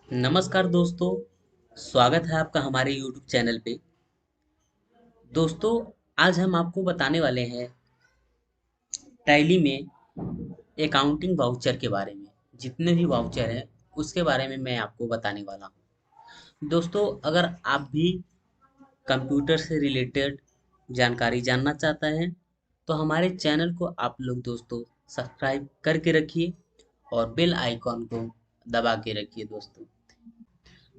नमस्कार दोस्तों, स्वागत है आपका हमारे YouTube चैनल पे। दोस्तों, आज हम आपको बताने वाले हैं टैली में अकाउंटिंग वाउचर के बारे में। जितने भी वाउचर हैं, उसके बारे में मैं आपको बताने वाला हूँ। दोस्तों, अगर आप भी कंप्यूटर से रिलेटेड जानकारी जानना चाहते हैं, तो हमारे चैनल को आप लोग दोस्तों सब्सक्राइब करके रखिए और बेल आइकॉन को दबा के रखिए दोस्तों।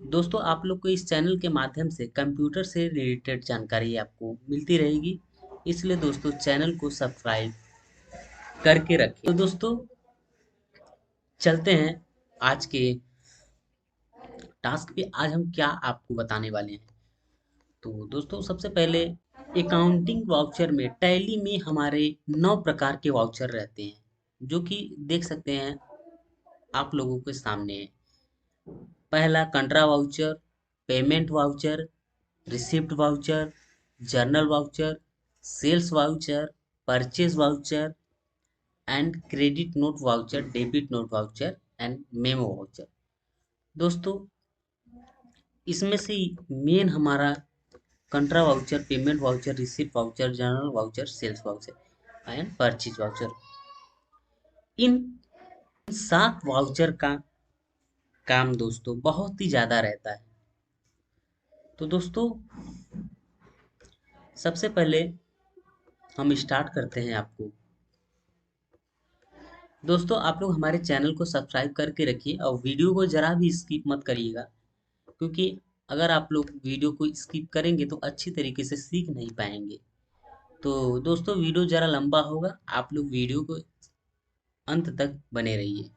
दोस्तों, आप लोग को इस चैनल के माध्यम से कंप्यूटर से रिलेटेड जानकारी आपको मिलती रहेगी, इसलिए दोस्तों चैनल को सब्सक्राइब करके रखिए। तो दोस्तों, चलते हैं आज के टास्क पे। आज हम क्या आपको बताने वाले हैं। तो दोस्तों, सबसे पहले अकाउंटिंग वाउचर में टैली में हमारे 9 प्रकार के वाउचर रहते हैं, जो कि देख सकते हैं आप लोगों के सामने है। पहला contra voucher, payment voucher, receipt voucher, journal voucher, sales voucher, purchase voucher and credit note voucher, debit note voucher and memo voucher. दोस्तों, इसमें से मेन हमारा contra voucher, payment voucher, receipt voucher, journal voucher, sales voucher and purchase voucher. इन 7 voucher का काम दोस्तों बहुत ही ज्यादा रहता है। तो दोस्तों, सबसे पहले हम स्टार्ट करते हैं आपको। दोस्तों, आप लोग हमारे चैनल को सब्सक्राइब करके रखिए और वीडियो को ज़रा भी स्किप मत करिएगा, क्योंकि अगर आप लोग वीडियो को स्किप करेंगे तो अच्छी तरीके से सीख नहीं पाएंगे। तो दोस्तों, वीडियो ज़रा लंबा होगा, आप लोग वीडियो को अंत तक बने रहिए।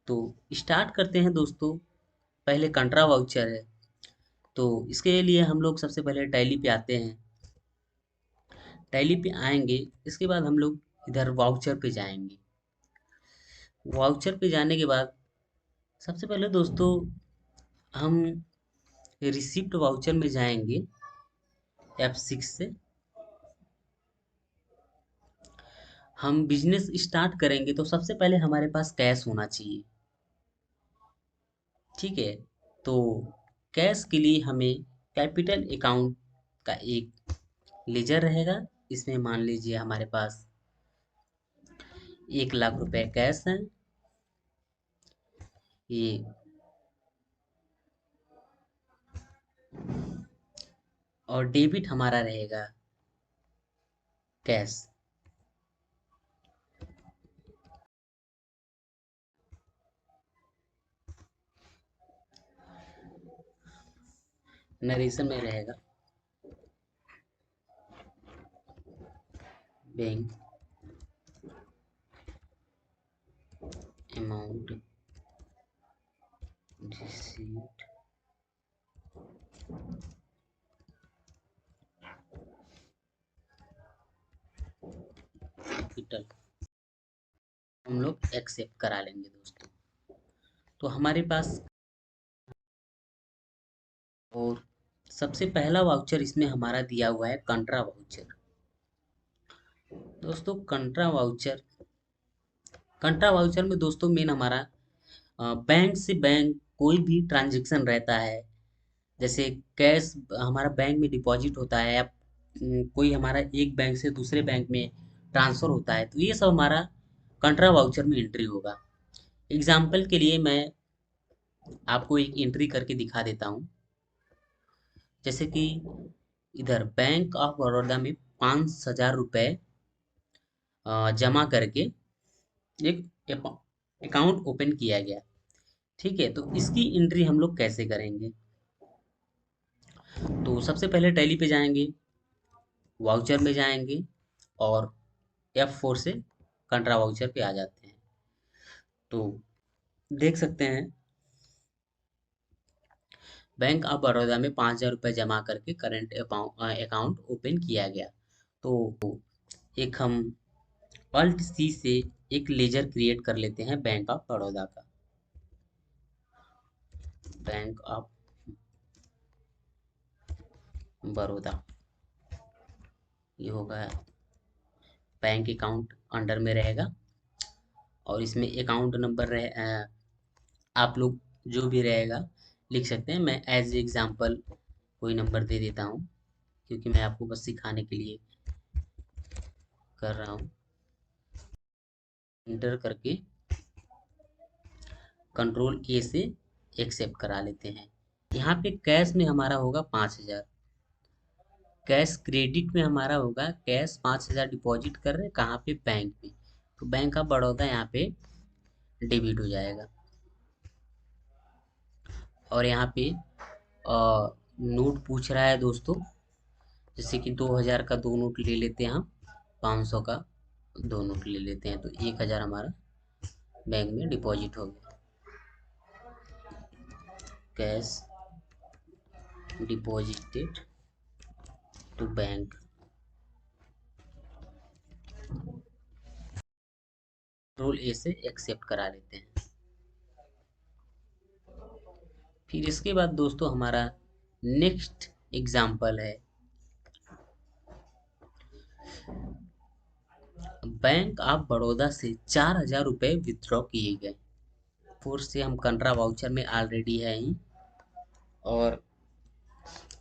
तो स्टार्ट करते हैं दोस्तों। पहले कंट्रा वाउचर है, तो इसके लिए हम लोग सबसे पहले टैली पे आते हैं। टैली पे आएंगे, इसके बाद हम लोग इधर वाउचर पे जाएंगे। वाउचर पे जाने के बाद सबसे पहले दोस्तों हम रिसिप्ट वाउचर में जाएंगे। F6 से हम बिजनेस स्टार्ट करेंगे, तो सबसे पहले हमारे पास कैश होना चाहिए। ठीक है, तो कैश के लिए हमें कैपिटल अकाउंट का एक लेजर रहेगा। इसमें मान लीजिए हमारे पास 1 लाख रुपए कैश है। ये और डेबिट हमारा रहेगा कैश। नरेशन में रहेगा बैंक अमाउंट रिसीव्ड कैपिटल हम लोग एक्सेप्ट करा लेंगे दोस्तों। तो हमारे पास और सबसे पहला वाउचर इसमें हमारा दिया हुआ है कंट्रा वाउचर। दोस्तों, कंट्रा वाउचर में दोस्तों मेन हमारा बैंक से बैंक कोई भी ट्रांजैक्शन रहता है। जैसे कैश हमारा बैंक में डिपॉजिट होता है, या कोई हमारा एक बैंक से दूसरे बैंक में ट्रांसफर होता है, तो ये सब हमारा कंट्रा वाउचर में एंट्री होगा। एग्जाम्पल के लिए मैं आपको एक एंट्री करके दिखा देता हूँ। जैसे कि इधर बैंक ऑफ बड़ौदा में 5,000 रुपये जमा करके एक अकाउंट ओपन किया गया। ठीक है, तो इसकी एंट्री हम लोग कैसे करेंगे। तो सबसे पहले टैली पे जाएंगे, वाउचर में जाएंगे और F4 से कंट्रा वाउचर पे आ जाते हैं। तो देख सकते हैं बैंक ऑफ बड़ौदा में 5,000 रुपये जमा करके करंट अकाउंट ओपन किया गया। तो एक हम अल्ट सी से एक लेजर क्रिएट कर लेते हैं बैंक ऑफ बड़ौदा का। बैंक ऑफ बड़ौदा, ये होगा बैंक अकाउंट अंडर में रहेगा और इसमें अकाउंट नंबर रहे। आप लोग जो भी रहेगा लिख सकते हैं। मैं एज एग्जाम्पल कोई नंबर दे देता हूँ, क्योंकि मैं आपको बस सिखाने के लिए कर रहा हूँ। इंटर करके कंट्रोल ए से एक्सेप्ट करा लेते हैं। यहाँ पे कैश में हमारा होगा 5,000। कैश क्रेडिट में हमारा होगा, कैश 5,000 डिपॉजिट कर रहे हैं कहाँ पे, बैंक में, तो बैंक ऑफ बड़ौदा यहाँ पे डेबिट हो जाएगा। और यहाँ पे नोट पूछ रहा है दोस्तों, जैसे कि 2,000 का 2 नोट ले लेते हैं हम, 500 का 2 नोट ले लेते हैं, तो 1,000 हमारा बैंक में डिपॉजिट हो गया। Cash deposited to bank, control A से एक्सेप्ट करा लेते हैं। फिर इसके बाद दोस्तों हमारा नेक्स्ट एग्जाम्पल है, बैंक ऑफ बड़ौदा से 4,000 रुपये विथड्रॉ किए गए। फोर से हम कनरा वाउचर में ऑलरेडी है ही, और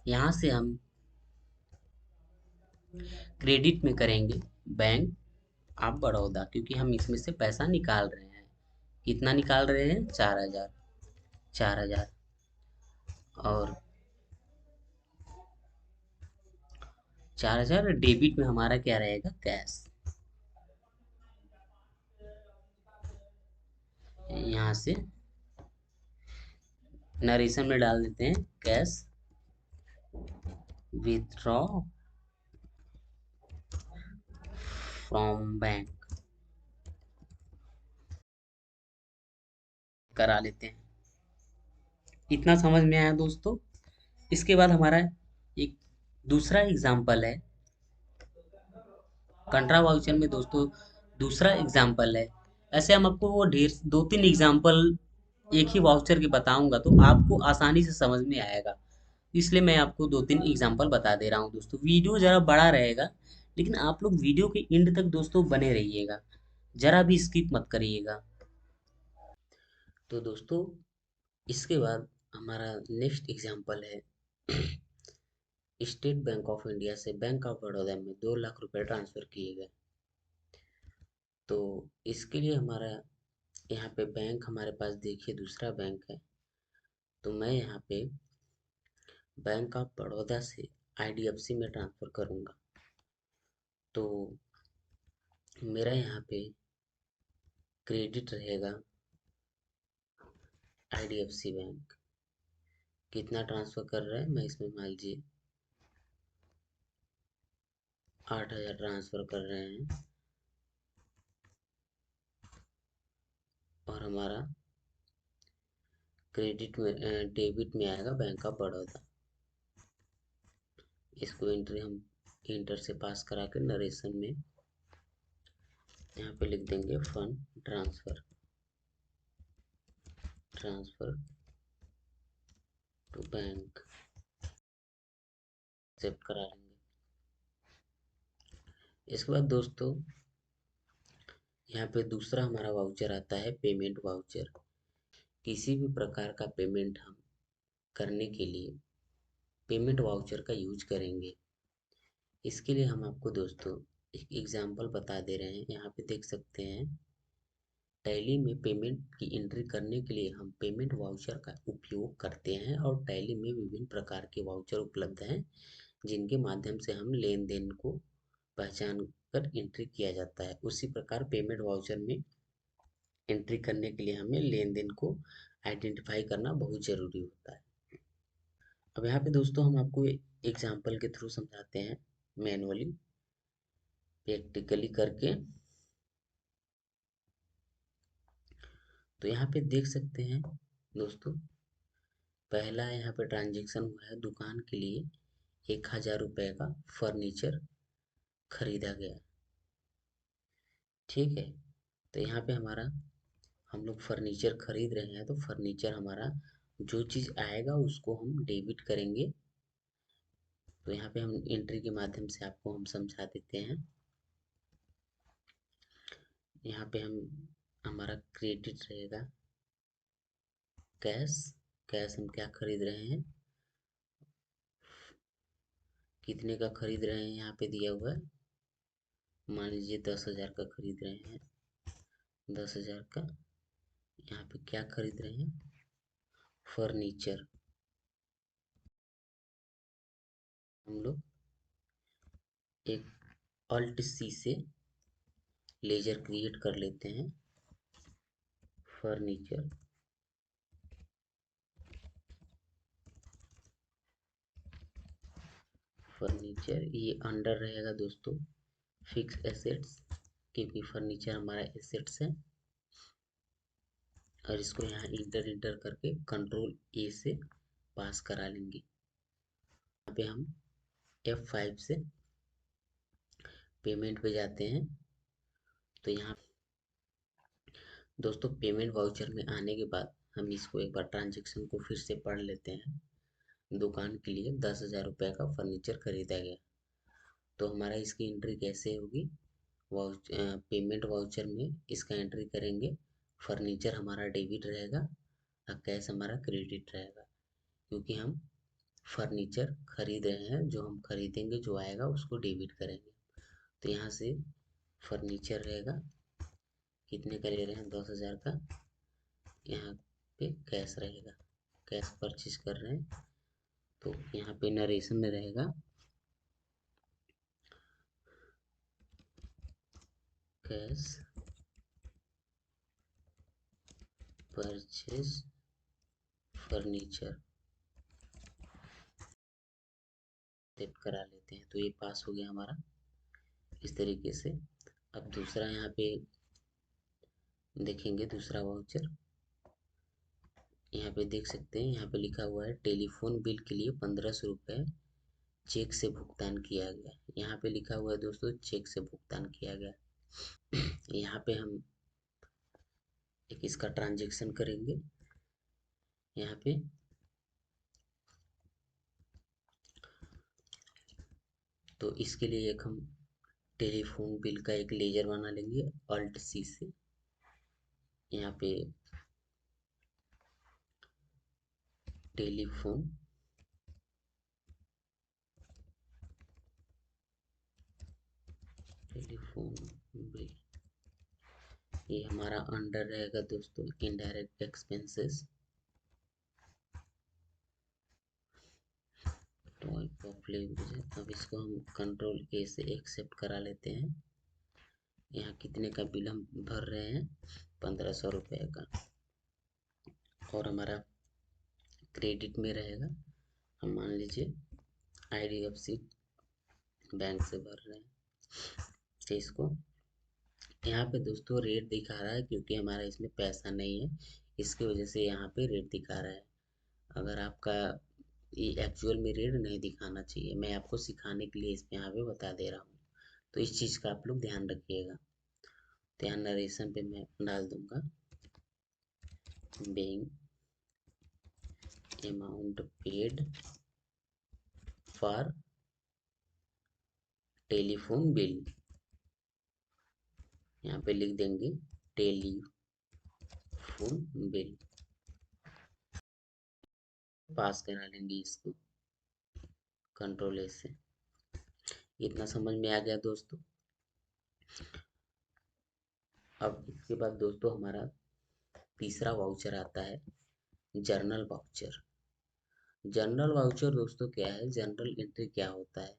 यहाँ से हम क्रेडिट में करेंगे बैंक ऑफ बड़ौदा, क्योंकि हम इसमें से पैसा निकाल रहे हैं। कितना निकाल रहे हैं, 4,000। 4,000 और 4,000 डेबिट में हमारा क्या रहेगा, कैश। यहाँ से नरेशन में डाल देते हैं, कैश विथड्रॉ फ्रॉम बैंक करा लेते हैं। इतना समझ में आया दोस्तों। इसके बाद हमारा एक दूसरा एग्जाम्पल है, कंट्रा वाउचर में दोस्तों दूसरा एग्जाम्पल है। ऐसे हम आपको वो ढेर 2-3 एग्जाम्पल एक ही वाउचर के बताऊंगा, तो आपको आसानी से समझ में आएगा। इसलिए मैं आपको 2-3 एग्जाम्पल बता दे रहा हूँ दोस्तों। वीडियो जरा बड़ा रहेगा, लेकिन आप लोग वीडियो के एंड तक दोस्तों बने रहिएगा, जरा भी स्किप मत करिएगा। तो दोस्तों इसके बाद हमारा नेक्स्ट एग्जाम्पल है, स्टेट बैंक ऑफ इंडिया से बैंक ऑफ बड़ौदा में 2 लाख रुपए ट्रांसफर किए गए। तो इसके लिए हमारा यहाँ पे बैंक हमारे पास देखिए दूसरा बैंक है, तो मैं यहाँ पे बैंक ऑफ बड़ौदा से आईडीएफसी में ट्रांसफर करूँगा। तो मेरा यहाँ पे क्रेडिट रहेगा आईडीएफसी बैंक। कितना ट्रांसफर कर रहा है, मैं इसमें मान लीजिए 8,000 ट्रांसफर कर रहे हैं, और हमारा क्रेडिट में डेबिट में आएगा बैंक ऑफ बड़ौदा। इसको एंट्री हम इंटर से पास करा के नरेशन में यहाँ पे लिख देंगे, fund transfer, transfer to bank, accept करा लेंगे। इसके बाद दोस्तों यहाँ पे दूसरा हमारा वाउचर आता है, पेमेंट वाउचर। किसी भी प्रकार का पेमेंट हम करने के लिए पेमेंट वाउचर का यूज करेंगे। इसके लिए हम आपको दोस्तों एक एग्जांपल बता दे रहे हैं। यहाँ पे देख सकते हैं, टैली में पेमेंट की एंट्री करने के लिए हम पेमेंट वाउचर का उपयोग करते हैं, और टैली में विभिन्न प्रकार के वाउचर उपलब्ध हैं, जिनके माध्यम से हम लेन देन को पहचान कर एंट्री किया जाता है। उसी प्रकार पेमेंट वाउचर में एंट्री करने के लिए हमें लेन देन को आइडेंटिफाई करना बहुत ज़रूरी होता है। अब यहाँ पे दोस्तों हम आपको एग्जाम्पल के थ्रू समझाते हैं, मैनुअली प्रैक्टिकली करके। तो यहाँ पे देख सकते हैं दोस्तों, पहला यहाँ पे ट्रांजेक्शन हुआ है, दुकान के लिए 1,000 रुपये का फर्नीचर खरीदा गया। ठीक है, तो यहाँ पे हमारा हम लोग फर्नीचर खरीद रहे हैं, तो फर्नीचर हमारा जो चीज़ आएगा उसको हम डेबिट करेंगे। तो यहाँ पे हम एंट्री के माध्यम से आपको हम समझा देते हैं। यहाँ पे हम हमारा क्रेडिट रहेगा कैश, कैश हम क्या खरीद रहे हैं, कितने का खरीद रहे हैं, यहाँ पे दिया हुआ है। मान लीजिए 10,000 का खरीद रहे हैं, 10,000 का। यहाँ पे क्या खरीद रहे हैं, फर्नीचर। हम लोग एक अल्ट सी से लेजर क्रिएट कर लेते हैं, फर्नीचर। फर्नीचर ये अंडर रहेगा दोस्तों फिक्स एसेट्स, क्योंकि फर्नीचर हमारा एसेट्स है। और इसको यहाँ इंटर इंटर करके कंट्रोल ए से पास करा लेंगे। यहाँ पे हम F5 से पेमेंट पे जाते हैं। तो यहाँ दोस्तों पेमेंट वाउचर में आने के बाद हम इसको एक बार ट्रांजेक्शन को फिर से पढ़ लेते हैं। दुकान के लिए 10,000 रुपये का फर्नीचर खरीदा गया। तो हमारा इसकी एंट्री कैसे होगी, पेमेंट वाउचर में इसका एंट्री करेंगे। फर्नीचर हमारा डेबिट रहेगा और कैश हमारा क्रेडिट रहेगा, क्योंकि हम फर्नीचर खरीद रहे हैं। जो हम खरीदेंगे जो आएगा उसको डेबिट करेंगे। तो यहाँ से फर्नीचर रहेगा, कितने का ले रहे हैं, 10,000 का। यहाँ पे कैश रहेगा, कैश परचेज कर रहे हैं। तो यहाँ पे नरेशन में रहेगा कैश परचेज फर्नीचर, सेट करा लेते हैं। तो ये पास हो गया हमारा इस तरीके से। अब दूसरा यहाँ पे देखेंगे, दूसरा वाउचर यहाँ पे देख सकते हैं। यहाँ पे लिखा हुआ है टेलीफोन बिल के लिए 1500 रुपये चेक से भुगतान किया गया। यहाँ पे लिखा हुआ है दोस्तों चेक से भुगतान किया गया। यहाँ पे हम एक इसका ट्रांजेक्शन करेंगे। यहाँ पे तो इसके लिए एक हम टेलीफोन बिल का एक लेजर बना लेंगे अल्ट सी से। यहाँ पे टेलीफोन टेलीफोन बिल, ये हमारा अंडर रहेगा दोस्तों इनडायरेक्ट एक्सपेंसेस। तो अब इसको हम कंट्रोल ए से एक्सेप्ट करा लेते हैं। यहाँ कितने का बिल हम भर रहे हैं, 1500 रुपये का। और हमारा क्रेडिट में रहेगा, हम मान लीजिए IDFC बैंक से भर रहे हैं। तो इसको यहाँ पे दोस्तों रेट दिखा रहा है, क्योंकि हमारा इसमें पैसा नहीं है, इसकी वजह से यहाँ पे रेट दिखा रहा है। अगर आपका ये एक्चुअल में रेट नहीं दिखाना चाहिए, मैं आपको सिखाने के लिए इसमें यहाँ पे बता दे रहा हूँ। तो इस चीज़ का आप लोग ध्यान रखिएगा। तो यहाँ नरेशन पे मैं डाल दूंगा being amount paid for telephone bill. यहाँ पे लिख देंगे टेलीफोन बिल, पास करा लेंगे इसको कंट्रोल ए से। इतना समझ में आ गया दोस्तों। अब इसके बाद दोस्तों हमारा तीसरा वाउचर आता है जर्नल वाउचर। जर्नल वाउचर दोस्तों क्या है, जनरल एंट्री क्या होता है।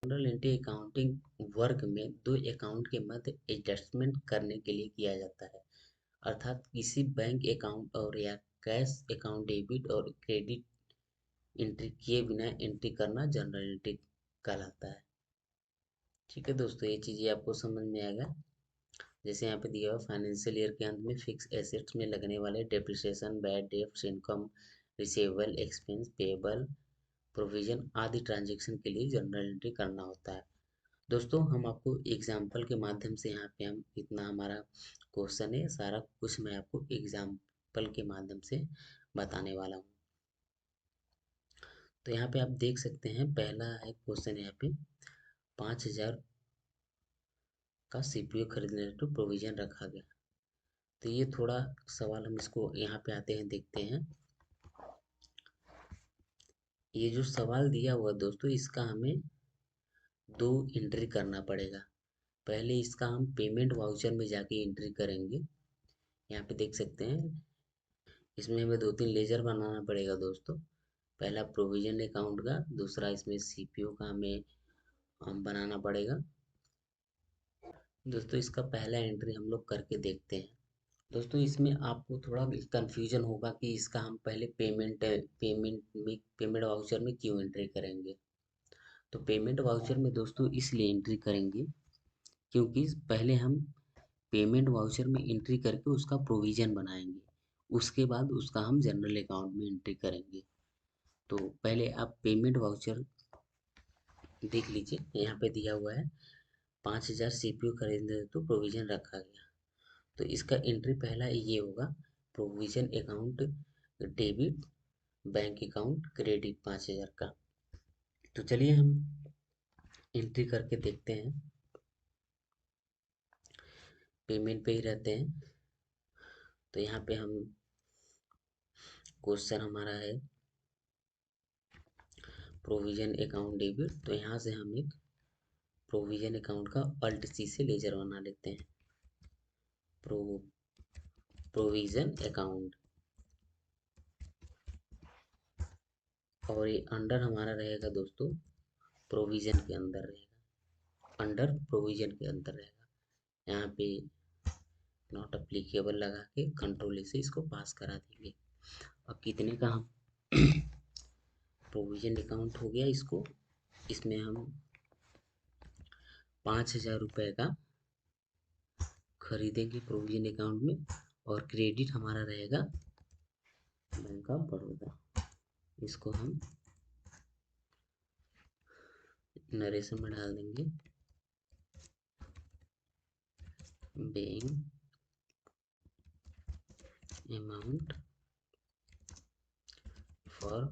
जनरल एंट्री अकाउंटिंग वर्क में दो अकाउंट के मध्य एडजस्टमेंट करने के लिए किया जाता है। अर्थात किसी बैंक अकाउंट और या कैश अकाउंट डेबिट और क्रेडिट एंट्री किए बिना एंट्री करना जनरल एंट्री कहलाता है। ठीक है दोस्तों, ये चीज़ें आपको समझ में आएगा। जैसे यहाँ पे दिया हुआ फाइनेंशियल ईयर के अंत में फिक्स एसेट्स में लगने वाले depreciation, bad debts, income, receivable, expense, payable, provision आदि ट्रांजैक्शन के लिए जनरल एंट्री करना होता है। दोस्तों हम आपको एग्जाम्पल के माध्यम से यहाँ पे हम इतना हमारा क्वेश्चन है, सारा कुछ मैं आपको एग्जाम्पल के माध्यम से बताने वाला हूँ। तो यहाँ पे आप देख सकते हैं पहला है क्वेश्चन, यहाँ पे 5,000 का CPU खरीदने तो प्रोविजन रखा गया। तो ये थोड़ा सवाल हम इसको यहाँ पे आते हैं, देखते हैं। ये जो सवाल दिया हुआ दोस्तों, इसका हमें दो एंट्री करना पड़ेगा। पहले इसका हम पेमेंट वाउचर में जाके एंट्री करेंगे। यहाँ पे देख सकते हैं, इसमें हमें दो तीन लेजर बनाना पड़ेगा दोस्तों। पहला प्रोविजन अकाउंट का, दूसरा इसमें सीपीओ का हमें बनाना पड़ेगा। दोस्तों इसका पहला एंट्री हम लोग करके देखते हैं। दोस्तों इसमें आपको थोड़ा कंफ्यूजन होगा कि इसका हम पहले पेमेंट वाउचर में क्यों एंट्री करेंगे। तो पेमेंट वाउचर में दोस्तों इसलिए एंट्री करेंगे क्योंकि पहले हम पेमेंट वाउचर में एंट्री करके उसका प्रोविजन बनाएंगे, उसके बाद उसका हम जनरल अकाउंट में एंट्री करेंगे। तो पहले आप पेमेंट वाउचर देख लीजिए, यहाँ पे दिया हुआ है 5,000 सीपीयू खरीदने तो प्रोविजन रखा गया। तो इसका एंट्री पहला ये होगा, provision account debit, bank account credit 5,000 का। तो चलिए हम एंट्री करके देखते हैं। पेमेंट पे ही रहते हैं। तो यहाँ पे हम क्वेश्चन हमारा है प्रोविजन अकाउंट डेबिट, तो यहाँ से हम एक प्रोविजन अकाउंट का अल्ट सी से लेजर बना लेते हैं। प्रोविजन अकाउंट, और ये अंडर हमारा रहेगा दोस्तों, प्रोविजन के अंदर रहेगा, अंडर प्रोविजन के अंदर रहेगा। यहाँ पे नॉट अप्लीकेबल लगा के कंट्रोल से इसको पास करा देंगे। अब कितने का हम प्रोविजन अकाउंट हो गया, इसको इसमें हम 5,000 रुपये का खरीदेंगे प्रोविजन अकाउंट में, और क्रेडिट हमारा रहेगा बैंक ऑफ बड़ौदा। इसको हम नरेशन में डाल देंगे, बैंक अमाउंट फॉर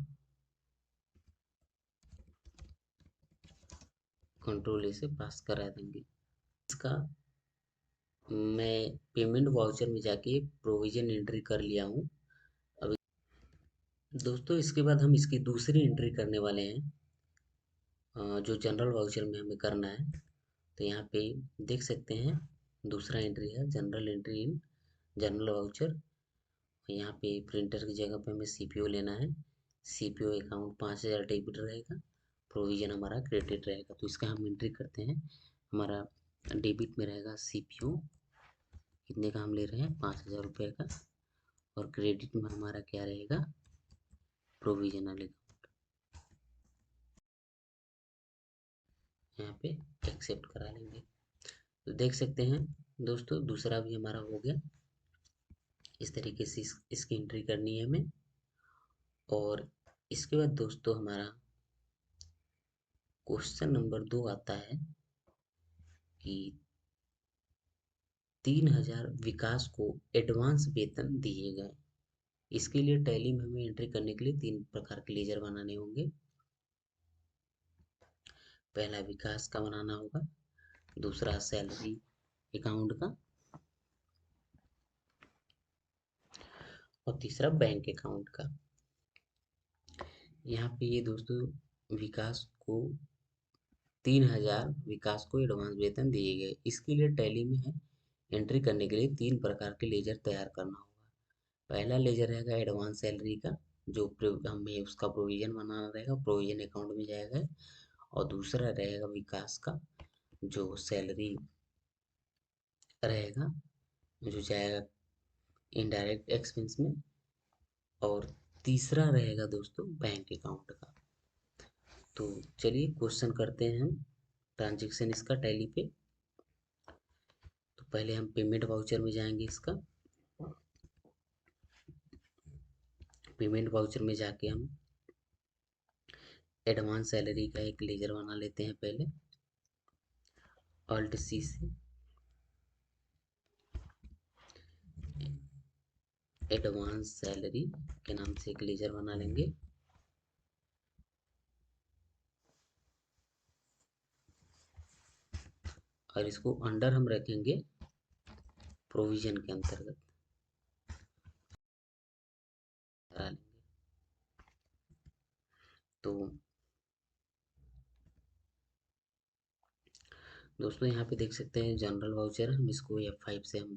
कंट्रोल से पास करा देंगे। इसका मैं पेमेंट वाउचर में जाके प्रोविजन एंट्री कर लिया हूँ। अब दोस्तों इसके बाद हम इसकी दूसरी एंट्री करने वाले हैं, जो जनरल वाउचर में हमें करना है। तो यहाँ पे देख सकते हैं, दूसरा एंट्री है general entry in general voucher. यहाँ पे प्रिंटर की जगह पे हमें सीपीओ लेना है। सीपीओ अकाउंट 5,000 डेबिट रहेगा, प्रोविजन हमारा क्रेडिट रहेगा। तो इसका हम एंट्री करते हैं। हमारा डेबिट में रहेगा सीपीओ, कितने का हम ले रहे हैं, 5,000 रुपये का, और क्रेडिट में हमारा क्या रहेगा, प्रोविजनल अकाउंट। यहाँ पे एक्सेप्ट करा लेंगे। तो देख सकते हैं दोस्तों, दूसरा भी हमारा हो गया। इस तरीके से इसकी एंट्री करनी है हमें। और इसके बाद दोस्तों हमारा क्वेश्चन नंबर 2 आता है कि 3,000 विकास को एडवांस वेतन दिए गए। इसके लिए टैली में हमें एंट्री करने के लिए 3 प्रकार के लेजर बनाने होंगे। पहला विकास का बनाना होगा, दूसरा सैलरी अकाउंट का, और तीसरा बैंक अकाउंट का। यहाँ पे ये दोस्तों विकास को 3,000 विकास को एडवांस वेतन दिए गए। इसके लिए टैली में है एंट्री करने के लिए 3 प्रकार के लेजर तैयार करना होगा। पहला लेजर रहेगा एडवांस सैलरी का, जो हमें उसका प्रोविजन बनाना रहेगा, प्रोविजन अकाउंट में जाएगा। और दूसरा रहेगा विकास का, जो सैलरी रहेगा, जो जाएगा इनडायरेक्ट एक्सपेंस में। और तीसरा रहेगा दोस्तों बैंक अकाउंट का। तो चलिए क्वेश्चन करते हैं हम ट्रांजेक्शन इसका टैली पे। तो पहले हम पेमेंट वाउचर में जाएंगे। इसका पेमेंट वाउचर में जाके हम एडवांस सैलरी का एक लेजर बना लेते हैं पहले, अल्ट सी से एडवांस सैलरी के नाम से एक लेजर बना लेंगे। और इसको अंडर हम रखेंगे प्रोविजन के अंतर्गत। तो दोस्तों यहाँ पे देख सकते हैं जनरल वाउचर, हम इसको F5 से हम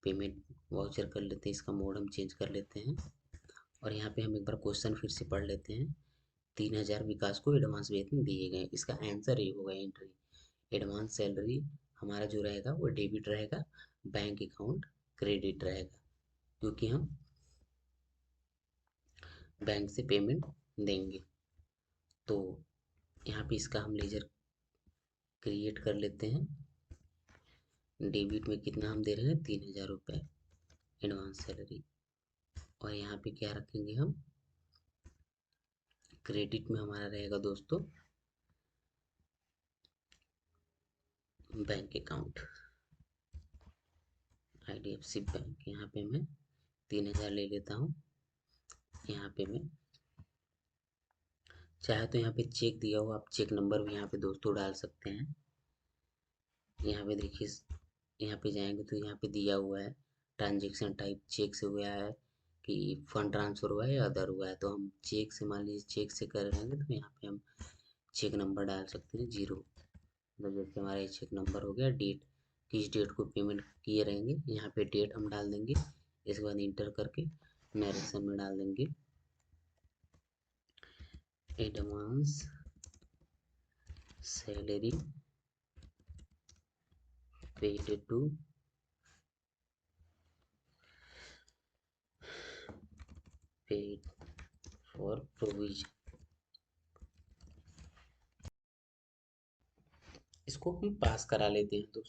पेमेंट वाउचर कर लेते हैं, इसका मोड हम चेंज कर लेते हैं। और यहाँ पे हम एक बार क्वेश्चन फिर से पढ़ लेते हैं। 3000 विकास को एडवांस वेतन दिए गए, इसका आंसर ये होगा एंट्री। एडवांस सैलरी हमारा जो रहेगा वो डेबिट रहेगा, बैंक अकाउंट क्रेडिट रहेगा, क्योंकि हम बैंक से पेमेंट देंगे। तो यहाँ पे इसका हम लेजर क्रिएट कर लेते हैं। डेबिट में कितना हम दे रहे हैं, 3000 रुपये एडवांस सैलरी। और यहाँ पे क्या रखेंगे हम, क्रेडिट में हमारा रहेगा दोस्तों बैंक अकाउंट, IDFC बैंक। यहाँ पे मैं 3000 ले लेता हूँ। यहाँ पे मैं चाहे तो यहाँ पे चेक दिया हो, आप चेक नंबर भी यहाँ पे दोस्तों डाल सकते हैं। यहाँ पे देखिए, यहाँ पे जाएंगे तो यहाँ पे दिया हुआ है ट्रांजेक्शन टाइप, चेक से हुआ है कि फंड ट्रांसफर हुआ है या अदर हुआ है। तो हम चेक से, मान लीजिए चेक से कर रहे हैं तो यहाँ पे हम चेक नंबर डाल सकते हैं 0। मतलब जैसे हमारा ये चेक नंबर हो गया, डेट किस डेट को पेमेंट किए रहेंगे, यहाँ पे डेट हम डाल देंगे। इसके बाद इंटर करके नरेशन में डाल देंगे advance salary paid to paid for provision. इसको हम पास करा लेते हैं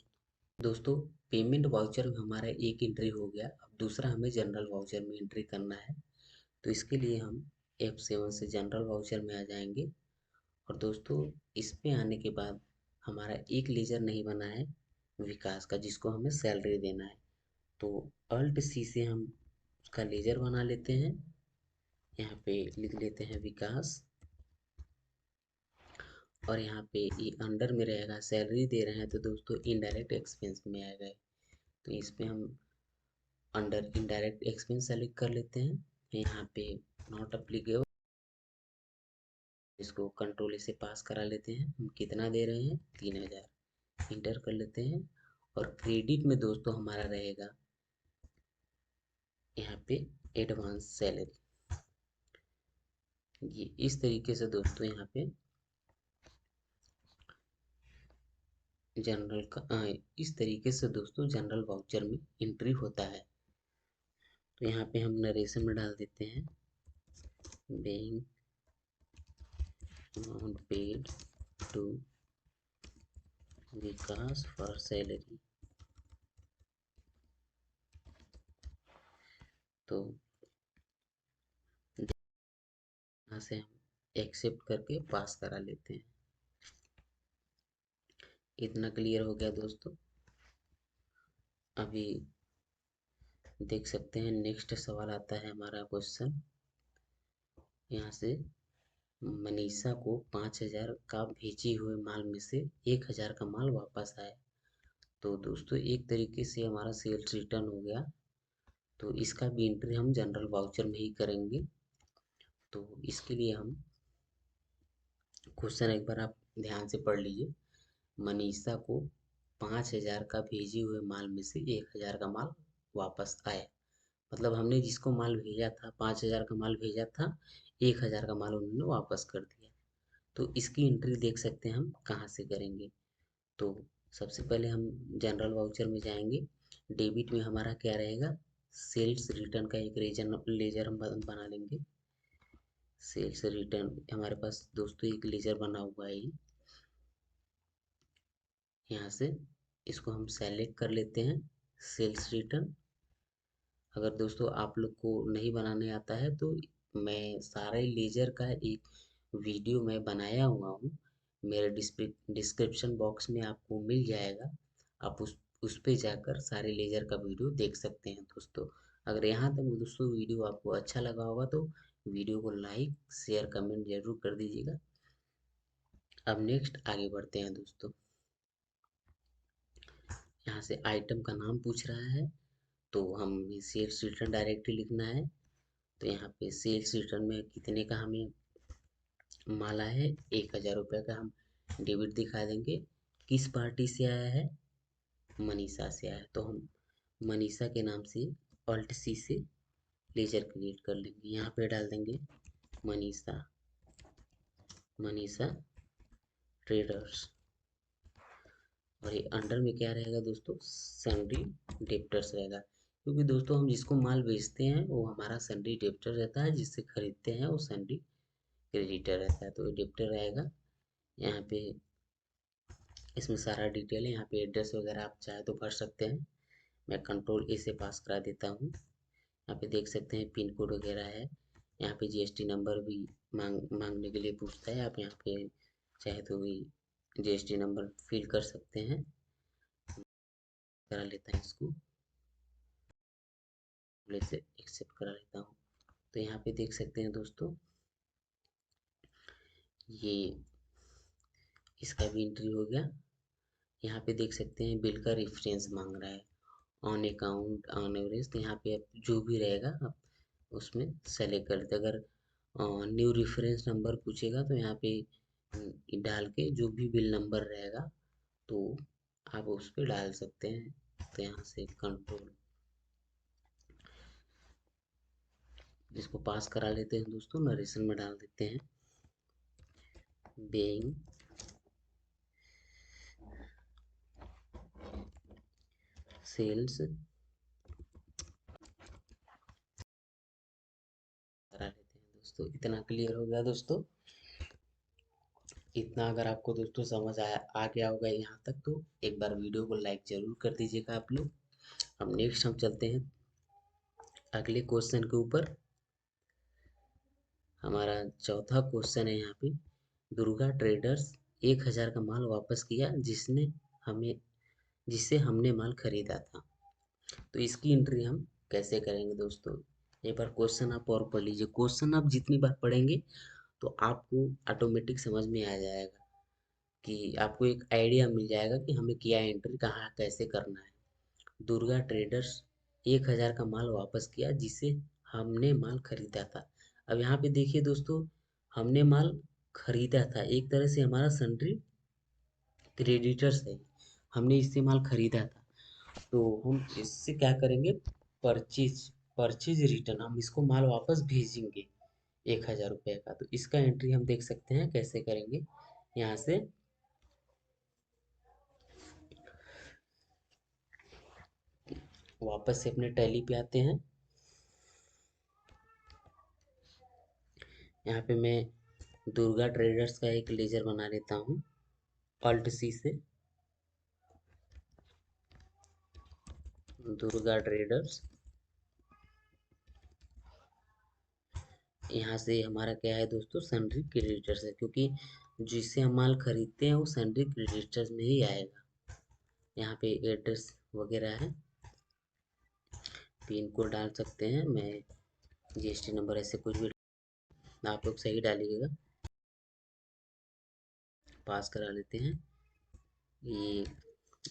दोस्तों। पेमेंट वाउचर में हमारा एक एंट्री हो गया। अब दूसरा हमें जनरल वाउचर में एंट्री करना है। तो इसके लिए हम F7 से जनरल वाउचर में आ जाएंगे। और दोस्तों इस पे आने के बाद हमारा एक लेजर नहीं बना है विकास का, जिसको हमें सैलरी देना है। तो Alt+C से हम उसका लेजर बना लेते हैं। यहाँ पे लिख लेते हैं विकास, और यहाँ पे ये अंडर में रहेगा, सैलरी दे रहे हैं तो दोस्तों इनडायरेक्ट एक्सपेंस में आएगा। तो इस पे हम अंडर इनडायरेक्ट एक्सपेंस सेलेक्ट कर लेते हैं। यहाँ पे नॉट अप्लीकेबल, इसको कंट्रोल से पास करा लेते हैं। हम कितना दे रहे हैं, 3000, इंटर कर लेते हैं। और क्रेडिट में दोस्तों हमारा रहेगा यहाँ पे एडवांस सैलरी। ये इस तरीके से दोस्तों यहाँ पे जनरल का इस तरीके से दोस्तों जनरल वाउचर में एंट्री होता है। तो यहाँ पे हम नरेशन में डाल देते हैं bank amount paid to Vikas for salary. तो यहाँ से हम एक्सेप्ट करके पास करा लेते हैं। इतना क्लियर हो गया दोस्तों। अभी देख सकते हैं नेक्स्ट सवाल आता है हमारा क्वेश्चन। यहाँ से मनीषा को 5000 का भेजी हुए माल में से 1000 का माल वापस आया। तो दोस्तों एक तरीके से हमारा सेल्स रिटर्न हो गया। तो इसका भी एंट्री हम जनरल वाउचर में ही करेंगे। तो इसके लिए हम क्वेश्चन एक बार आप ध्यान से पढ़ लीजिए। मनीषा को 5000 का भेजे हुए माल में से 1000 का माल वापस आया। मतलब हमने जिसको माल भेजा था, 5000 का माल भेजा था, 1000 का माल उन्होंने वापस कर दिया। तो इसकी एंट्री देख सकते हैं हम कहाँ से करेंगे। तो सबसे पहले हम जनरल वाउचर में जाएंगे। डेबिट में हमारा क्या रहेगा, सेल्स रिटर्न का एक लेजर हम बना लेंगे। सेल्स रिटर्न हमारे पास दोस्तों एक लेजर बना हुआ है। यहाँ से इसको हम सेलेक्ट कर लेते हैं सेल्स रिटर्न। अगर दोस्तों आप लोग को नहीं बनाने आता है तो मैं सारे लेजर का एक वीडियो मैं बनाया हुआ हूँ, मेरे डिस्क्रिप्शन बॉक्स में आपको मिल जाएगा। आप उस पे जाकर सारे लेजर का वीडियो देख सकते हैं दोस्तों। अगर यहाँ तक दोस्तों वीडियो आपको अच्छा लगा होगा तो वीडियो को लाइक शेयर कमेंट जरूर कर दीजिएगा। अब नेक्स्ट आगे बढ़ते हैं दोस्तों। यहाँ से आइटम का नाम पूछ रहा है, तो हम सेल्स रिटर्न डायरेक्टली लिखना है। तो यहाँ पे सेल्स रिटर्न में कितने का हमें माल आया है 1,000 रुपये का, हम डेबिट दिखा देंगे। किस पार्टी से आया है? मनीषा से आया है, तो हम मनीषा के नाम से ऑल्ट सी से लेजर क्रिएट कर लेंगे। यहाँ पे डाल देंगे मनीषा, मनीषा ट्रेडर्स, और ये अंडर में क्या रहेगा दोस्तों? सन्ड्री डेप्टर्स रहेगा, क्योंकि दोस्तों हम जिसको माल बेचते हैं वो हमारा सन्ड्री डेप्टर रहता है, जिससे खरीदते हैं वो सन्ड्री क्रेडिटर रहता है, तो ये डेप्टर रहेगा। यहाँ पे इसमें सारा डिटेल है, यहाँ पे एड्रेस वगैरह आप चाहे तो भर सकते हैं। मैं कंट्रोल ए से पास करा देता हूँ। यहाँ पे देख सकते हैं पिन कोड वगैरह है। यहाँ पे जीएसटी नंबर भी मांगने के लिए पूछता है, आप यहाँ पे चाहे तो भी जीएसटी नंबर फिल कर सकते हैं। करा लेता है इसको, से एक्सेप्ट करा लेता हूँ। तो यहाँ पे देख सकते हैं दोस्तों, ये इसका भी एंट्री हो गया। यहाँ पे देख सकते हैं बिल का रेफरेंस मांग रहा है, ऑन अकाउंट, ऑन एवरेज, तो यहाँ पे आप जो भी रहेगा आप उसमें सेलेक्ट कर लेते। अगर न्यू रेफरेंस नंबर पूछेगा तो यहाँ पे डाल के जो भी बिल नंबर रहेगा तो आप उस पर डाल सकते हैं। तो यहाँ से कंट्रोल इसको पास करा लेते हैं दोस्तों, नरेशन में डाल देते हैं बेइंग सेल्स करा लेते हैं दोस्तों। इतना क्लियर हो गया दोस्तों। इतना अगर आपको दोस्तों समझ आ गया होगा यहाँ तक, तो एक बार वीडियो को लाइक जरूर कर दीजिएगा आप लोग। हम नेक्स्ट हम चलते हैं अगले क्वेश्चन के ऊपर। हमारा चौथा क्वेश्चन है यहाँ पे, दुर्गा ट्रेडर्स 1,000 का माल वापस किया जिससे हमने माल खरीदा था। तो इसकी एंट्री हम कैसे करेंगे दोस्तों? एक बार क्वेश्चन आप और पढ़ लीजिए। क्वेश्चन आप जितनी बार पढ़ेंगे तो आपको ऑटोमेटिक समझ में आ जाएगा, कि आपको एक आइडिया मिल जाएगा कि हमें क्या एंट्री कहाँ कैसे करना है। दुर्गा ट्रेडर्स 1,000 का माल वापस किया जिसे हमने माल खरीदा था। अब यहाँ पे देखिए दोस्तों, हमने माल खरीदा था, एक तरह से हमारा सन्ड्री क्रेडिटर्स है, हमने इससे माल खरीदा था, तो हम इससे क्या करेंगे? परचेज परचेज रिटर्न, हम इसको माल वापस भेजेंगे 1,000 रुपये का। तो इसका एंट्री हम देख सकते हैं कैसे करेंगे। यहाँ से वापस से अपने टैली पे आते हैं। यहाँ पे मैं दुर्गा ट्रेडर्स का एक लेजर बना लेता हूँ अल्ट सी से, दुर्गा ट्रेडर्स। यहाँ से हमारा क्या है दोस्तों? सन्ड्री क्रेडिटर्स है, क्योंकि जिससे हम माल खरीदते हैं वो सन्ड्री क्रेडिटर्स में ही आएगा। यहाँ पे एड्रेस वगैरह है, पिन कोड डाल सकते हैं, मैं जीएसटी नंबर ऐसे कुछ भी आप लोग सही डालिएगा। पास करा लेते हैं। ये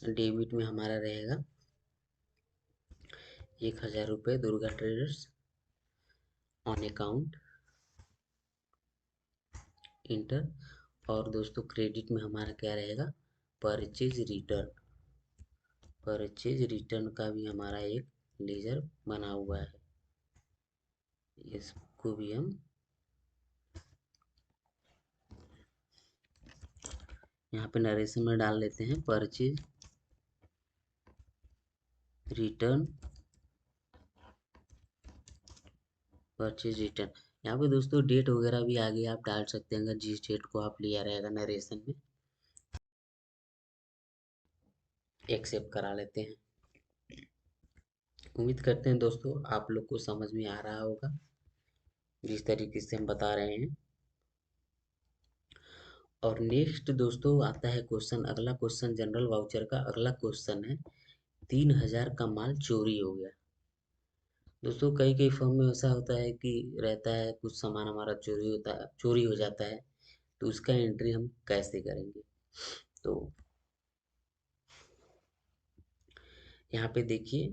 डेबिट में हमारा रहेगा 1,000 रुपये Durga traders, on account inter. और दोस्तों क्रेडिट में हमारा क्या रहेगा? परचेज रिटर्न, परचेज रिटर्न का भी हमारा एक लेजर बना हुआ है, इसको भी हम यहाँ पे नरेशन में डाल लेते हैं परचेज रिटर्न, परचेज रिटर्न। यहाँ पे दोस्तों डेट वगैरह भी आगे आप डाल सकते हैं, अगर जिस डेट को आप लिया रहेगा नरेशन में। एक्सेप्ट करा लेते हैं। उम्मीद करते हैं दोस्तों आप लोग को समझ में आ रहा होगा जिस तरीके से हम बता रहे हैं। और नेक्स्ट दोस्तों आता है क्वेश्चन, अगला क्वेश्चन जनरल वाउचर का अगला क्वेश्चन है, 3,000 का माल चोरी हो गया। दोस्तों कई कई फर्म में ऐसा होता है कि रहता है कुछ सामान हमारा चोरी हो जाता है, तो उसका एंट्री हम कैसे करेंगे? तो यहाँ पे देखिए,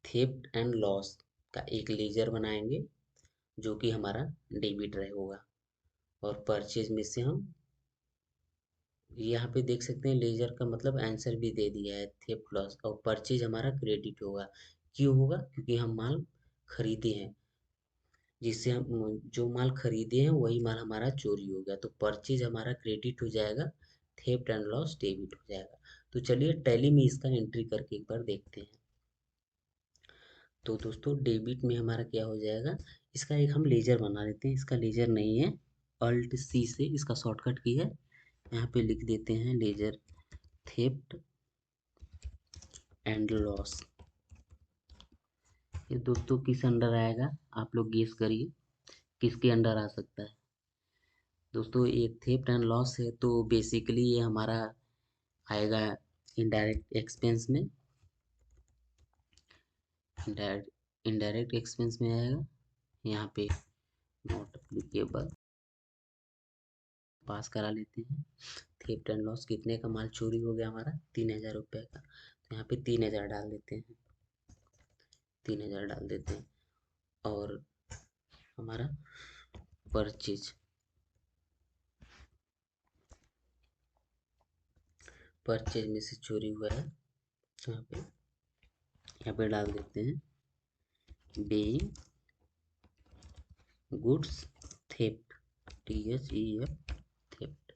थेफ्ट एंड लॉस का एक लेजर बनाएंगे जो कि हमारा डेबिट रहे होगा। और परचेज में से हम यहाँ पे देख सकते हैं लेजर का मतलब आंसर भी दे दिया है, थेफ्ट लॉस। और परचेज हमारा क्रेडिट होगा। क्यों होगा? क्योंकि हम माल खरीदे हैं, जिससे हम जो माल खरीदे हैं वही माल हमारा चोरी हो गया, तो परचेज हमारा क्रेडिट हो जाएगा, थेफ्ट एंड लॉस डेबिट हो जाएगा। तो चलिए टैली में इसका एंट्री करके एक बार देखते हैं। तो दोस्तों डेबिट में हमारा क्या हो जाएगा, इसका एक हम लेजर बना लेते हैं। इसका लेजर नहीं है, अल्ट सी से इसका शॉर्टकट की है। यहाँ पे लिख देते हैं लेजर थेफ्ट एंड लॉस। ये दोस्तों किस अंडर आएगा, आप लोग गेस करिए किसके अंडर आ सकता है। दोस्तों ये थेफ्ट एंड लॉस है, तो बेसिकली ये हमारा आएगा इनडायरेक्ट एक्सपेंस में। इनडायरेक्ट एक्सपेंस में आएगा। यहाँ पे नॉट एप्लीकेबल पास करा लेते हैं। थेफ्ट एंड लॉस कितने का माल चोरी हो गया हमारा, 3,000 रुपये का, तो यहाँ पे 3,000 डाल देते हैं, 3,000 डाल देते हैं। और हमारा परचेज, परचेज में से चोरी हुआ है, यहाँ पे डाल देते हैं being goods theft, THEF theft.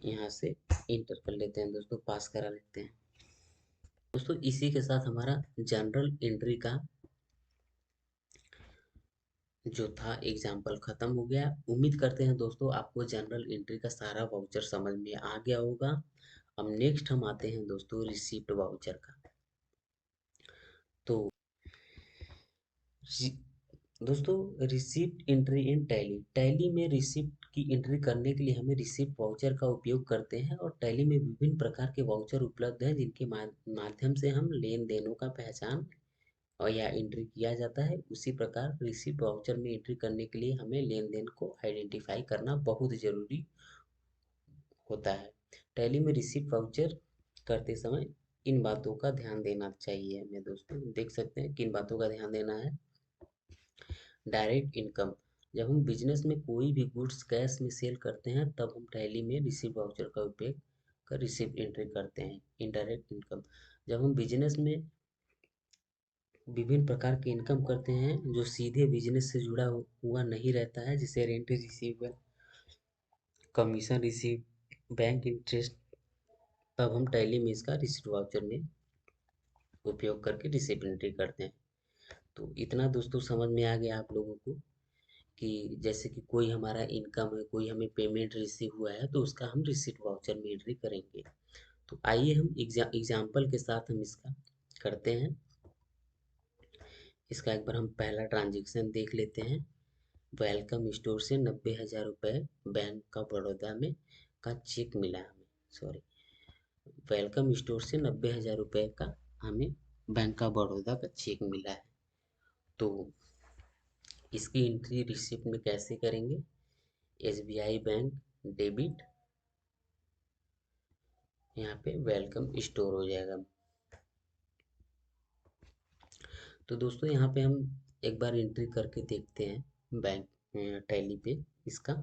यहाँ से इंटर कर लेते हैं दोस्तों, पास करा लेते हैं। दोस्तों इसी के साथ हमारा जनरल एंट्री का जो था एग्जाम्पल खत्म हो गया। उम्मीद करते हैं दोस्तों आपको जनरल एंट्री का सारा वाउचर समझ में आ गया होगा। अब नेक्स्ट हम आते हैं दोस्तों रिसीप्ट वाउचर का। तो दोस्तों receipt entry in tally, tally में रिसिप्ट की एंट्री करने के लिए हमें रिसिप्ट वाउचर का उपयोग करते हैं। और टैली में विभिन्न प्रकार के वाउचर उपलब्ध हैं, जिनके माध्यम से हम लेन देनों का पहचान और या एंट्री किया जाता है। उसी प्रकार रिसिप्ट वाउचर में एंट्री करने के लिए हमें लेन देन को आइडेंटिफाई करना बहुत जरूरी होता है। टैली में रिसिप्ट वाउचर करते समय इन बातों का ध्यान देना चाहिए हमें दोस्तों। देख सकते हैं किन बातों का ध्यान देना है। डायरेक्ट इनकम, जब हम बिजनेस में कोई भी गुड्स कैश में सेल करते हैं तब हम टैली में रिसिप्ट वाउचर का उपयोग कर रिसिप्ट एंट्री करते हैं। इनडायरेक्ट इनकम, जब हम बिजनेस में विभिन्न प्रकार की इनकम करते हैं जो सीधे बिजनेस से जुड़ा हुआ नहीं रहता है, जैसे rent receive, commission receive, bank interest, तब हम टैली में इसका रिसिप्ट वाउचर में उपयोग करके रिसिप्ट एंट्री करते हैं। तो इतना दोस्तों समझ में आ गया आप लोगों को कि जैसे कि कोई हमारा इनकम है, कोई हमें पेमेंट रिसीव हुआ है, तो उसका हम रिसिप्ट वाउचर में एंट्री करेंगे। तो आइए हम एग्जाम्पल के साथ हम इसका करते हैं। इसका एक बार हम पहला ट्रांजेक्शन देख लेते हैं। वेलकम स्टोर से 90,000 रुपये बैंक ऑफ बड़ौदा में का चेक मिला हमें, सॉरी, वेलकम स्टोर से 90,000 रुपये का हमें बैंक ऑफ बड़ौदा का चेक मिला है। तो इसकी एंट्री रिसिप्ट में कैसे करेंगे, SBI बैंक डेबिट, यहाँ पे वेलकम स्टोर हो जाएगा। तो दोस्तों यहाँ पे हम एक बार एंट्री करके देखते हैं बैंक टैली पे इसका।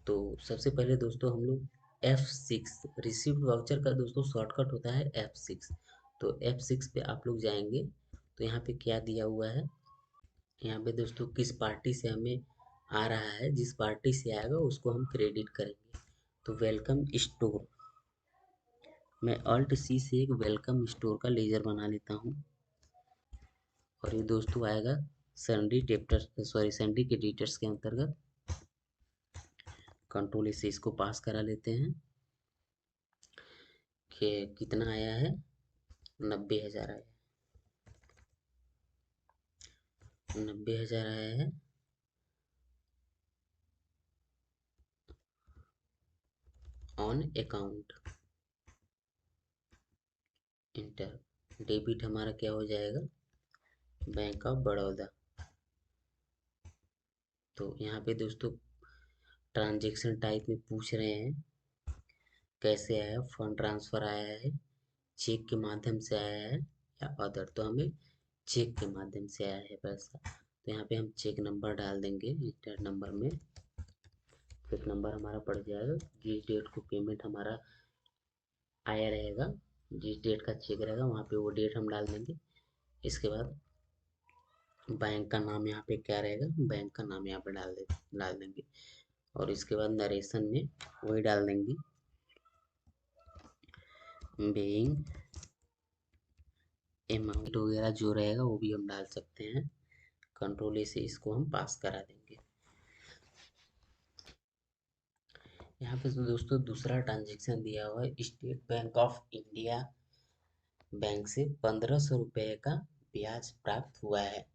तो सबसे पहले दोस्तों हम लोग F6, रिसिप्ट वाउचर का दोस्तों शॉर्टकट होता है F6। तो F6 पे आप लोग जाएंगे तो यहाँ पे क्या दिया हुआ है, यहाँ पे दोस्तों किस पार्टी से हमें आ रहा है, जिस पार्टी से आएगा उसको हम क्रेडिट करेंगे। तो वेलकम स्टोर, मैं अल्ट सी से एक वेलकम स्टोर का लेजर बना लेता हूँ। और ये दोस्तों आएगा सन्डी डेप्टर, सॉरी सन्डी क्रेडिटर्स के अंतर्गत। कंट्रोल से इसको पास करा लेते हैं कि कितना आया है, 90,000 आया, 90,000 आया है। ऑन अकाउंट इंटर, डेबिट हमारा क्या हो जाएगा, बैंक ऑफ बड़ौदा। तो यहाँ पे दोस्तों ट्रांजेक्शन टाइप में पूछ रहे हैं कैसे आया, फंड ट्रांसफर आया है, चेक के माध्यम से आया है या अदर, तो हमें चेक के माध्यम से आया है पैसा। तो यहाँ पे हम चेक नंबर डाल देंगे। इंटर नंबर में चेक नंबर हमारा पड़ जाएगा। जिस डेट को पेमेंट हमारा आया रहेगा, जिस डेट का चेक रहेगा वहाँ पे वो डेट हम डाल देंगे। इसके बाद बैंक का नाम यहाँ पे क्या रहेगा, बैंक का नाम यहाँ पे डाल देंगे। और इसके बाद नरेशन में वही डाल देंगे, बेइंग अमाउंट वगैरह जो रहेगा वो भी हम डाल सकते हैं। कंट्रोल ए से इसको हम पास करा देंगे। यहाँ पे तो दोस्तों दूसरा ट्रांजेक्शन दिया हुआ है, state bank of India bank से 1500 रुपये का ब्याज प्राप्त हुआ है।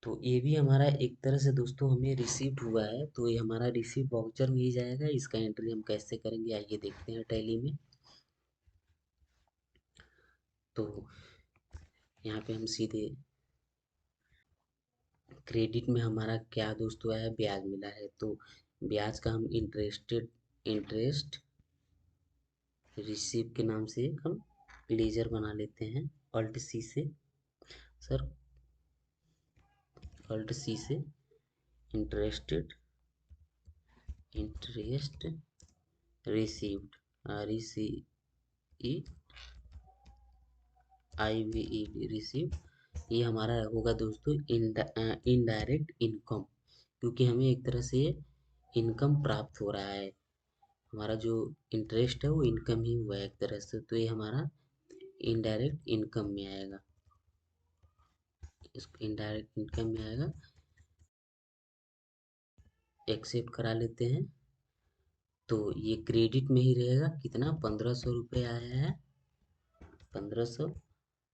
तो ये भी हमारा एक तरह से दोस्तों हमें रिसीव्ड हुआ है, तो ये हमारा रिसीव वाउचर में ही जाएगा। इसका एंट्री हम कैसे करेंगे आइए देखते हैं टैली में। तो यहाँ पे हम सीधे क्रेडिट में हमारा क्या दोस्तों है, ब्याज मिला है। तो ब्याज का हम इंटरेस्ट रिसीव के नाम से हम लेजर बना लेते हैं, अल्ट सी से सर, अल्ट सी से इंटरेस्ट रिसीव्ड, RECEIVED रिसीव। ये हमारा होगा दोस्तों इनडायरेक्ट इनकम, क्योंकि हमें एक तरह से इनकम प्राप्त हो रहा है। हमारा जो इंटरेस्ट है वो इनकम ही हुआ है एक तरह से, तो ये हमारा इनडायरेक्ट इनकम में आएगा। इसको इनडायरेक्ट इनकम में आएगा। एक्सेप्ट करा लेते हैं। तो ये क्रेडिट में ही रहेगा। कितना, 1500 रुपये आया है, 1500।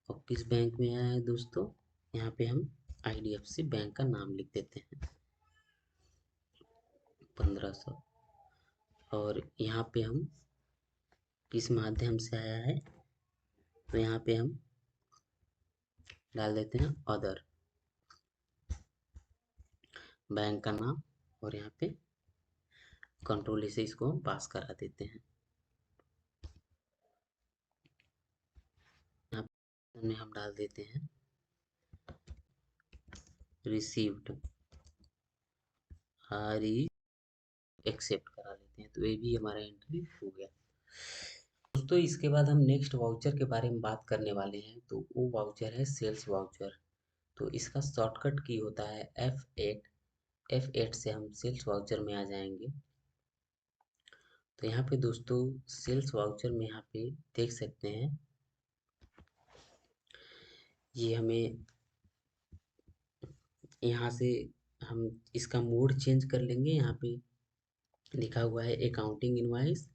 और किस बैंक में आया है दोस्तों, यहाँ पे हम IDFC बैंक का नाम लिख देते हैं, 1500। और यहाँ पे हम किस माध्यम से आया है, तो यहाँ पे हम डाल देते हैं अदर बैंक का नाम, और यहाँ पे कंट्रोल से इसको हम पास करा देते हैं। यहाँ पे हम डाल देते हैं रिसीव्ड, एक्सेप्ट करा लेते हैं। तो ये भी हमारा एंट्री हो गया दोस्तों। इसके बाद हम नेक्स्ट वाउचर के बारे में बात करने वाले हैं। तो वो वाउचर है सेल्स वाउचर। तो इसका शॉर्टकट की होता है F8। F8 से हम सेल्स वाउचर में आ जाएंगे। तो यहाँ पे दोस्तों सेल्स वाउचर में यहाँ पे देख सकते हैं, ये हमें यहाँ से हम इसका मोड चेंज कर लेंगे। यहाँ पे लिखा हुआ है अकाउंटिंग इनवॉइस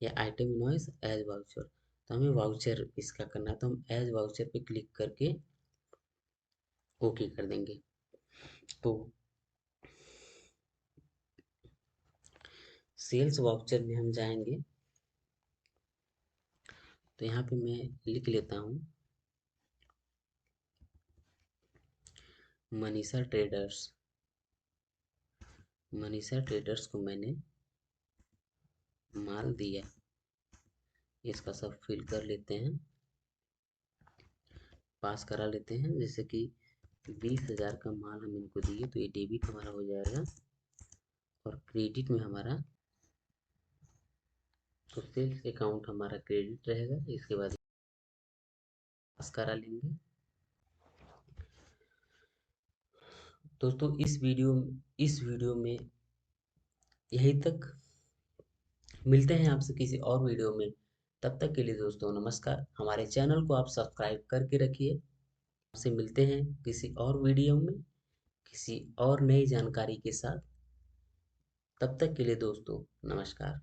या आइटम इनवॉइस एज वाउचर। तो हमें वाउचर इसका करना है, तो हम एज वाउचर पे क्लिक करके ओके कर देंगे। तो सेल्स वाउचर में हम जाएंगे। तो यहाँ पे मैं लिख लेता हूँ मनीषा ट्रेडर्स। मनीषा ट्रेडर्स को मैंने माल दिया, इसका सब फिल कर लेते हैं, पास करा लेते हैं। जैसे कि 20,000 का माल हम इनको दिए, तो ये डेबिट हमारा हो जाएगा। और क्रेडिट में हमारा, तो सेल्स अकाउंट हमारा क्रेडिट रहेगा। इसके बाद पास करा लेंगे। दोस्तों इस वीडियो में यहीं तक। मिलते हैं आपसे किसी और वीडियो में। तब तक के लिए दोस्तों नमस्कार। हमारे चैनल को आप सब्सक्राइब करके रखिए। आपसे मिलते हैं किसी और वीडियो में किसी और नई जानकारी के साथ। तब तक के लिए दोस्तों नमस्कार।